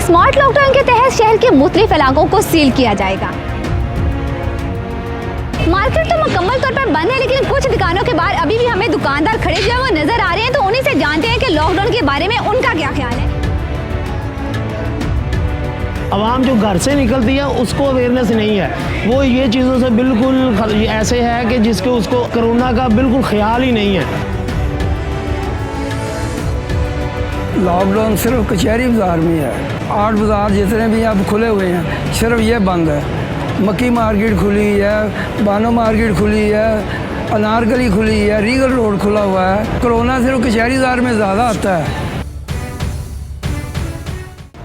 Smart lockdown के तहत शहर के मुख्तलिफ इलाकों को सील किया जाएगा। मार्केट तो मुकम्मल तौर पर बंद है, लेकिन कुछ दुकानों के बाहर अभी भी हमें दुकानदार खड़े जो है वो नजर आ रहे हैं। तो उन्हीं से जानते हैं कि लॉकडाउन के बारे में उनका क्या ख्याल है। आवाम जो घर से निकलती है उसको अवेयरनेस नहीं है, वो ये चीज़ों से बिल्कुल ऐसे है कि जिसके उसको कोरोना का बिल्कुल ख्याल ही नहीं है। लॉकडाउन सिर्फ कचहरी बाज़ार में है। 8 बाज़ार जितने भी अब खुले हुए हैं सिर्फ ये बंद है। मक्की मार्केट खुली है, बानो मार्केट खुली है, अनारकली खुली है, रीगल रोड खुला हुआ है। कोरोना सिर्फ कचहरी बाज़ार में ज़्यादा आता है।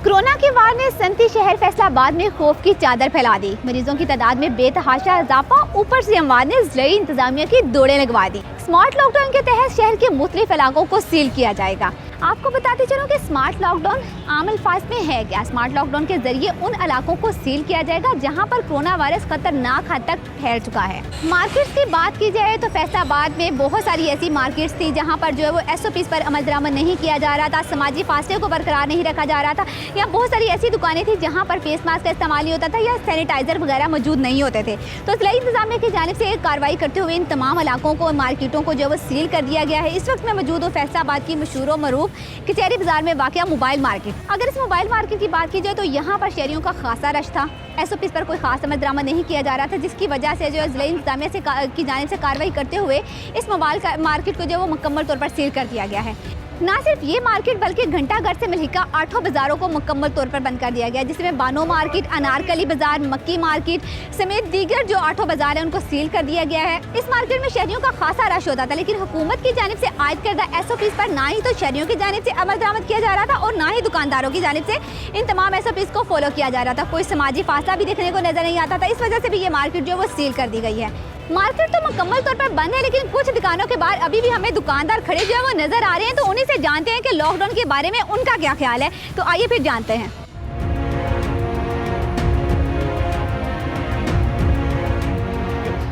कोरोना की वार ने सनती शहर फैसलाबाद में खौफ की चादर फैला दी। मरीजों की तादाद में बेतहाशा इजाफा, ऊपर से अमवात ने ज़िले इंतजामिया की दौड़ें लगवा दी। स्मार्ट लॉकडाउन के तहत शहर के मुख्तलिफ इलाकों को सील किया जाएगा। आपको बताते चलो कि स्मार्ट लॉकडाउन आम अल्फाज में है क्या। स्मार्ट लॉकडाउन के जरिए उन इलाकों को सील किया जाएगा जहां पर कोरोना वायरस खतरनाक हद तक फैल चुका है। मार्केट्स की बात की जाए तो फैसलाबाद में बहुत सारी ऐसी मार्केट्स थी जहां पर जो है वो SOPs पर अमल दरामद नहीं किया जा रहा था, समाजी फासले को बरकरार नहीं रखा जा रहा था। या बहुत सारी ऐसी दुकानें थी जहाँ पर फेस मास्क का इस्तेमाल नहीं होता था या सैनिटाइजर वगैरह मौजूद नहीं होते थे। तो ज़िला इंतजामिया की जानिब से कार्रवाई करते हुए इन तमाम इलाकों को, मार्केटों को जो है वो सील कर दिया गया है। इस वक्त मैं मौजूद हूँ फैसलाबाद की मशहूर और मरूफ कचहरी बाजार में वाक़या मोबाइल मार्केट। अगर इस मोबाइल मार्केट की बात की जाए तो यहाँ पर शहरियों का खासा रश था। SOPs पर कोई खास अमल दरामद नहीं किया जा रहा था, जिसकी वजह से जो है ज़िला इंतजामिया से की जानिब से कार्रवाई करते हुए इस मोबाइल मार्केट को जो है वो मुकम्मल तौर पर सील कर दिया गया है। ना सिर्फ ये मार्केट बल्कि घंटाघर से मिलकर 8 बाज़ारों को मुकम्मल तौर पर बंद कर दिया गया, जिसमें बानो मार्केट, अनारकली बाजार, मक्की मार्केट समेत दीगर जो 8 बाजार हैं उनको सील कर दिया गया है। इस मार्केट में शहरियों का खासा रश होता था, लेकिन हुकूमत की जानिब से आयद करदा SOPs पर ना ही तो शहरियों की जानिब से अमल दरामद किया जा रहा था और ना ही दुकानदारों की जानिब से इन तमाम SOPs को फॉलो किया जा रहा था। कोई समाजी फासला भी देखने को नजर नहीं आता था। इस वजह से भी ये मार्केट जो है वो सील कर दी गई है। मार्केट तो मुकम्मल तौर पर बंद है, लेकिन कुछ दुकानों के बाहर अभी भी हमें दुकानदार खड़े जो है वो नजर आ रहे हैं। तो उन्हीं से जानते हैं कि लॉकडाउन के बारे में उनका क्या ख्याल है। तो आइए फिर जानते हैं।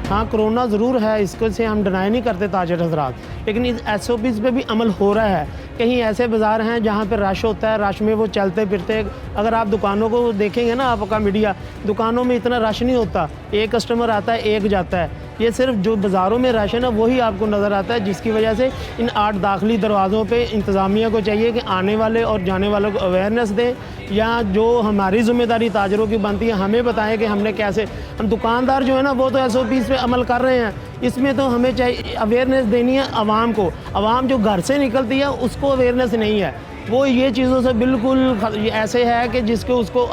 हाँ, कोरोना ज़रूर है, इसको से हम डिनाई नहीं करते ताजर हजरात, लेकिन इस SOPs पे भी अमल हो रहा है। कहीं ऐसे बाज़ार हैं जहाँ पे रश होता है, रश में वो चलते फिरते, अगर आप दुकानों को देखेंगे ना आपका मीडिया, दुकानों में इतना रश नहीं होता, एक कस्टमर आता है एक जाता है। ये सिर्फ जो बाज़ारों में रश है ना वही आपको नज़र आता है, जिसकी वजह से इन 8 दाखिली दरवाज़ों पे इंतज़ामिया को चाहिए कि आने वाले और जाने वालों को अवेयरनेस दें, या जो हमारी ज़िम्मेदारी ताजरों की बनती है हमें बताएं कि हमने कैसे, हम दुकानदार जो है ना वो तो SOPs पे अमल कर रहे हैं, इसमें तो हमें चाहिए अवेयरनेस देनी है आवाम को। आवाम जो घर से निकलती है उसको अवेयरनेस नहीं है, वो ये चीज़ों से बिल्कुल ऐसे है कि जिसके उसको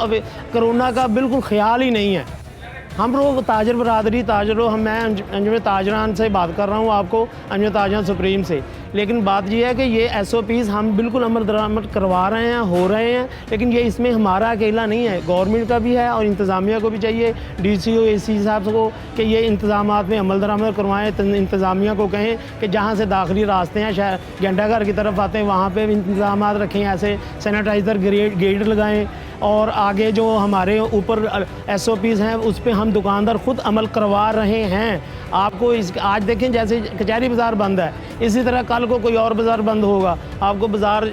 कोरोना का बिल्कुल ख्याल ही नहीं है। हम लोग ताजर बरादरी, ताजरों, मैं अंजुम ताजरान से बात कर रहा हूँ, आपको अंजुम ताजरान सुप्रीम से। लेकिन बात यह है कि ये SOPs हम बिल्कुल अमल दरामद करवा रहे हैं, हो रहे हैं, लेकिन ये इसमें हमारा अकेला नहीं है, गवर्नमेंट का भी है और इंतज़ामिया को भी चाहिए, DCO AC साहब को कि ये इंतज़ामात में अमल दरामद करवाएँ। इंतज़ामिया को कहें कि जहाँ से दाखिली रास्ते हैं, शायद घंटाघर की तरफ आते हैं, वहाँ पर इंतज़ाम रखें, ऐसे सैनिटाइज़र गेट लगाएँ। और आगे जो हमारे ऊपर SOPs हैं उस पर हम दुकानदार ख़ुद अमल करवा रहे हैं। आपको आज देखें जैसे कचहरी बाज़ार बंद है, इसी तरह कल को कोई और बाज़ार बंद होगा, आपको बाज़ार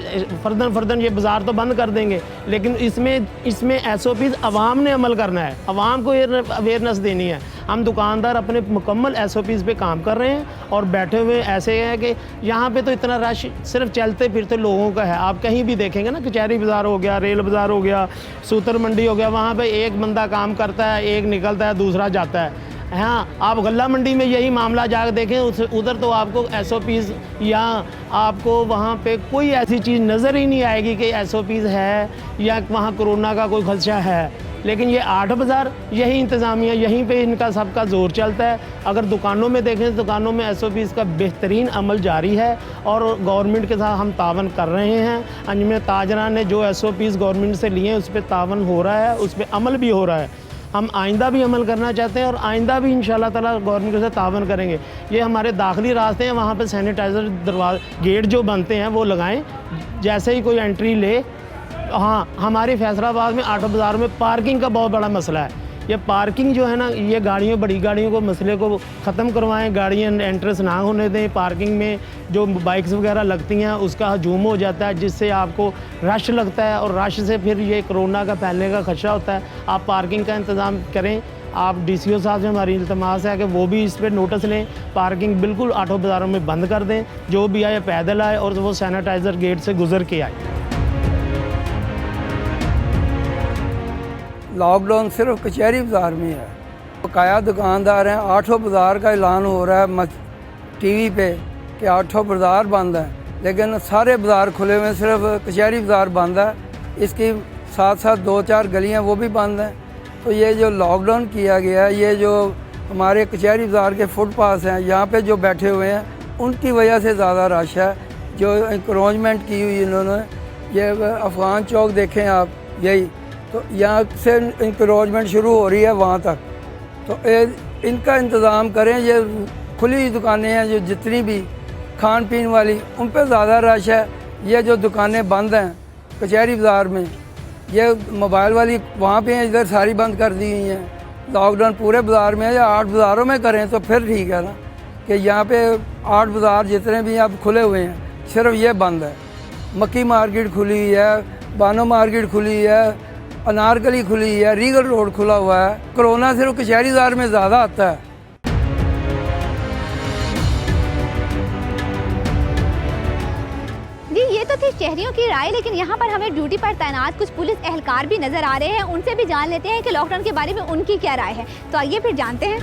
फर्दन ये बाज़ार तो बंद कर देंगे, लेकिन इसमें SOPs आवाम ने अमल करना है, आवाम को अवेयरनेस देनी है। हम दुकानदार अपने मुकम्मल SOPs पे काम कर रहे हैं और बैठे हुए ऐसे हैं कि यहाँ पे तो इतना रश सिर्फ चलते फिरते लोगों का है। आप कहीं भी देखेंगे ना, कचहरी बाज़ार हो गया, रेल बाज़ार हो गया, सूतर मंडी हो गया, वहाँ पे एक बंदा काम करता है, एक निकलता है, दूसरा जाता है। हाँ, आप गल्ला मंडी में यही मामला जाकर देखें, उधर तो आपको SOPs या आपको वहाँ पे कोई ऐसी चीज़ नज़र ही नहीं आएगी कि SOPs है या वहाँ कोरोना का कोई खदशा है। लेकिन ये 8 बाज़ार, यही इंतज़ामिया, यहीं पे इनका सबका ज़ोर चलता है। अगर दुकानों में देखें तो दुकानों में SOPs का बेहतरीन अमल जारी है और गवर्नमेंट के साथ हम तावन कर रहे हैं। अंजुम ताजरान ने जो SOPs गवर्नमेंट से लिए हैं उस पर तावन हो रहा है, उस पर अमल भी हो रहा है। हम आइंदा भी अमल करना चाहते हैं और आइंदा भी इंशाल्लाह ताला गवर्नमेंट के साथ तावन करेंगे। ये हमारे दाखिली रास्ते हैं, वहाँ पे सैनिटाइज़र गेट जो बनते हैं वो लगाएं जैसे ही कोई एंट्री ले। हाँ, हमारी फैसलाबाद में 8 बाज़ार में पार्किंग का बहुत बड़ा मसला है, ये पार्किंग जो है ना, ये गाड़ियों, बड़ी गाड़ियों को मसले को ख़त्म करवाएं, गाड़ियाँ एंट्रेंस ना होने दें। पार्किंग में जो बाइक्स वगैरह लगती हैं उसका हजूम हो जाता है, जिससे आपको रश लगता है और रश से फिर ये कोरोना का फैलने का खदशा होता है। आप पार्किंग का इंतज़ाम करें। आप DCO साहब से हमारी इल्तमास है कि वो भी इस पर नोटिस लें। पार्किंग बिल्कुल आठों बाज़ारों में बंद कर दें। जो भी आए पैदल आए और वो सैनिटाइज़र गेट से गुजर के आए। लॉकडाउन सिर्फ कचहरी बाज़ार में है। बकाया दुकानदार हैं, आठों बाज़ार का ऐलान हो रहा है TV पे कि आठों बाज़ार बंद है, लेकिन सारे बाज़ार खुले हुए हैं, सिर्फ कचहरी बाज़ार बंद है। इसके साथ साथ 2-4 गलियां वो भी बंद हैं। तो ये जो लॉकडाउन किया गया है, ये जो हमारे कचहरी बाज़ार के फुटपाथ हैं, यहाँ पे जो बैठे हुए हैं, उनकी वजह से ज़्यादा रश है। जो इंक्रोचमेंट की हुई इन्होंने, ये अफ़गान चौक देखें आप, यही तो यहाँ से इंक्रोचमेंट शुरू हो रही है वहाँ तक। तो इनका इंतज़ाम करें। ये खुली दुकानें हैं जो जितनी भी खान पीन वाली, उन पर ज़्यादा रश है। ये जो दुकानें बंद हैं कचहरी बाज़ार में, ये मोबाइल वाली वहाँ पे हैं, इधर सारी बंद कर दी हुई हैं। लॉकडाउन पूरे बाज़ार में या 8 बाज़ारों में करें तो फिर ठीक है ना, कि यहाँ पे 8 बाज़ार जितने भी अब खुले हुए हैं, सिर्फ ये बंद है। मक्की मार्केट खुली है, बानो मार्केट खुली है, अनारकली खुली है, रीगल रोड खुला हुआ है। कोरोना सिर्फ कचहरी बाज़ार में ज़्यादा आता है। जी, ये तो थी शहरियों की राय, लेकिन यहाँ पर हमें ड्यूटी पर तैनात कुछ पुलिस एहलकार भी नजर आ रहे हैं। उनसे भी जान लेते हैं कि लॉकडाउन के बारे में उनकी क्या राय है। तो आइए फिर जानते हैं।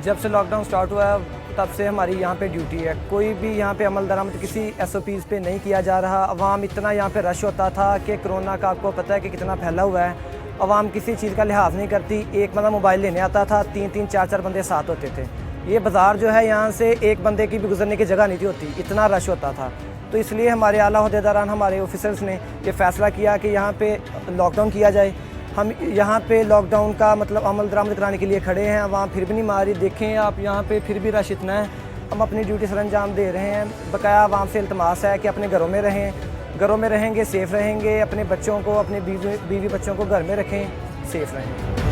जब से लॉकडाउन स्टार्ट हुआ है तब से हमारी यहाँ पे ड्यूटी है। कोई भी यहाँ पे अमल दरामद किसी SOPs पे नहीं किया जा रहा। अवाम इतना यहाँ पे रश होता था कि कोरोना का आपको पता है कि कितना फैला हुआ है। अवाम किसी चीज़ का लिहाज नहीं करती। एक बंदा मोबाइल लेने आता था, 3-3 4-4 बंदे साथ होते थे। ये बाज़ार जो है, यहाँ से एक बंदे की भी गुजरने की जगह नहीं थी होती, इतना रश होता था। तो इसलिए हमारे आला ओहदेदारान, हमारे ऑफिसर्स ने ये फ़ैसला किया कि यहाँ पे लॉकडाउन किया जाए। हम यहाँ पे लॉकडाउन का मतलब अमल दरामद कराने के लिए खड़े हैं। वहाँ फिर भी नहीं मारी, देखें आप यहाँ पे फिर भी रश इतना है। हम अपनी ड्यूटी सर अंजाम दे रहे हैं। बकाया आवाम से इल्तमास है कि अपने घरों में रहें, घरों में रहेंगे सेफ़ रहेंगे। अपने बच्चों को, अपने बीवी बच्चों को घर में रखें, सेफ़ रहें।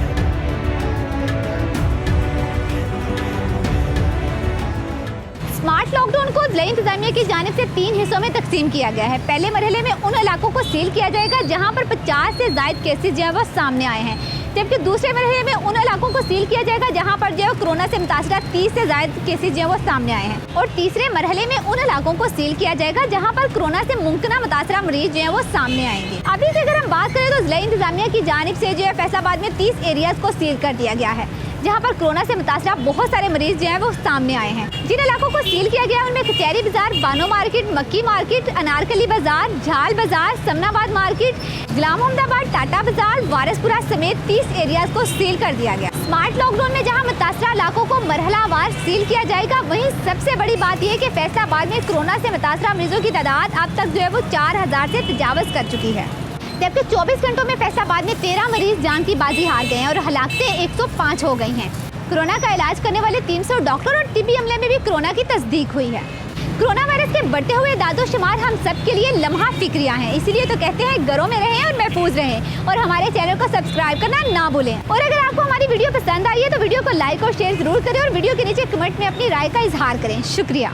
स्मार्ट लॉकडाउन को ज़िला इंतजामिया की जानिब से 3 हिस्सों में तकसीम किया गया है। पहले मरहले में उन इलाकों को सील किया जाएगा जहां पर 50 से ज़ायद केसेस जो है वो सामने आए हैं, जबकि दूसरे मरहले में उन इलाकों को सील किया जाएगा जहां पर जो है कोरोना से मुतासरा 30 से ज़ायद केसेस जो है वो सामने आए हैं। और तीसरे मरहले में उन इलाकों को सील किया जाएगा जहाँ पर कोरोना से मुमकिन मुतासरा मरीज जो है वो सामने आएंगे। अभी से अगर हम बात करें तो ज़िला इंतजामिया की जानिब से जो है फैसलाबाद में 30 एरियाज़ को सील कर दिया गया है, जहां पर कोरोना से मुतासरा बहुत सारे मरीज जो हैं वो सामने आए हैं। जिन इलाकों को सील किया गया है उनमें कचहरी बाजार, बानो मार्केट, मक्की मार्केट, अनारकली बाजार, झाल बाजार, समनाबाद मार्केट, गुलाम मोहम्मदाबाद, टाटा बाजार, वारसपुरा समेत 30 एरियाज को सील कर दिया गया। स्मार्ट लॉकडाउन में जहां मुतासरा इलाकों को मरहलावार सील किया जाएगा, वहीं सबसे बड़ी बात यह है कि फैसलाबाद में कोरोना से मुतासरा मरीजों की तादाद अब तक जो है वो 4000 से तजावज़ कर चुकी है, जबकि 24 घंटों में फैसलाबाद में 13 मरीज जान की बाजी हार गए हैं और हलाकतें 105 हो गई हैं। कोरोना का इलाज करने वाले 300 डॉक्टर और टिबी अमले में भी कोरोना की तस्दीक हुई है। कोरोना वायरस के बढ़ते हुए दादोशुमार हम सब के लिए लम्हा फिक्रिया हैं, इसीलिए तो कहते हैं घरों में रहें और महफूज रहें और हमारे चैनल को सब्सक्राइब करना ना भूलें। और अगर आपको हमारी वीडियो पसंद आई है तो वीडियो को लाइक और शेयर जरूर करें और वीडियो के नीचे कमेंट में अपनी राय का इजहार करें। शुक्रिया।